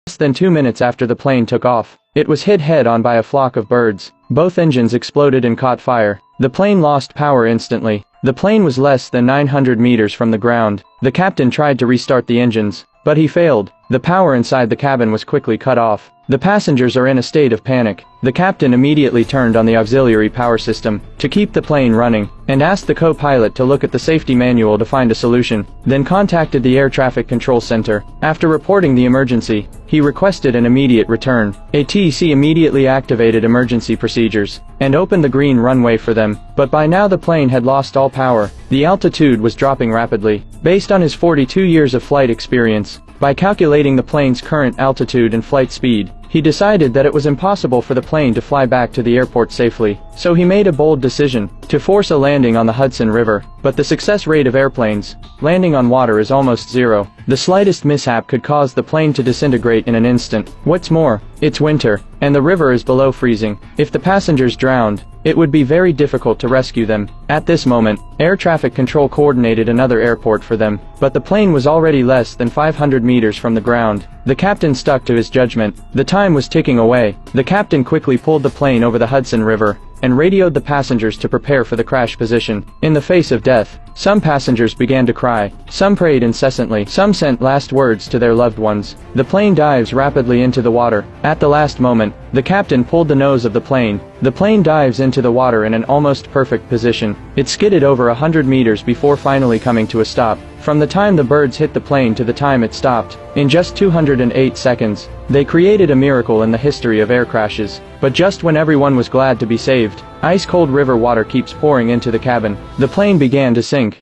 Less than 2 minutes after the plane took off, it was hit head-on by a flock of birds. Both engines exploded and caught fire. The plane lost power instantly. The plane was less than 900 meters from the ground. The captain tried to restart the engines, but he failed. The power inside the cabin was quickly cut off. The passengers are in a state of panic. The captain immediately turned on the auxiliary power system to keep the plane running, and asked the co-pilot to look at the safety manual to find a solution, then contacted the air traffic control center. After reporting the emergency, he requested an immediate return. ATC immediately activated emergency procedures and opened the green runway for them, but by now the plane had lost all power. The altitude was dropping rapidly. Based on his 42 years of flight experience, by calculating the plane's current altitude and flight speed, he decided that it was impossible for the plane to fly back to the airport safely. So he made a bold decision to force a landing on the Hudson River. But the success rate of airplanes landing on water is almost zero. The slightest mishap could cause the plane to disintegrate in an instant. What's more, it's winter, and the river is below freezing. If the passengers drowned, it would be very difficult to rescue them. At this moment, air traffic control coordinated another airport for them, but the plane was already less than 500 meters from the ground. The captain stuck to his judgment. The time was ticking away. The captain quickly pulled the plane over the Hudson River and radioed the passengers to prepare for the crash position. In the face of death, some passengers began to cry, some prayed incessantly, some sent last words to their loved ones. The plane dives rapidly into the water. At the last moment, the captain pulled the nose of the plane. The plane dives into the water in an almost perfect position. It skidded over 100 meters before finally coming to a stop. From the time the birds hit the plane to the time it stopped, in just 208 seconds, they created a miracle in the history of air crashes. But just when everyone was glad to be saved, ice-cold river water keeps pouring into the cabin. The plane began to sink.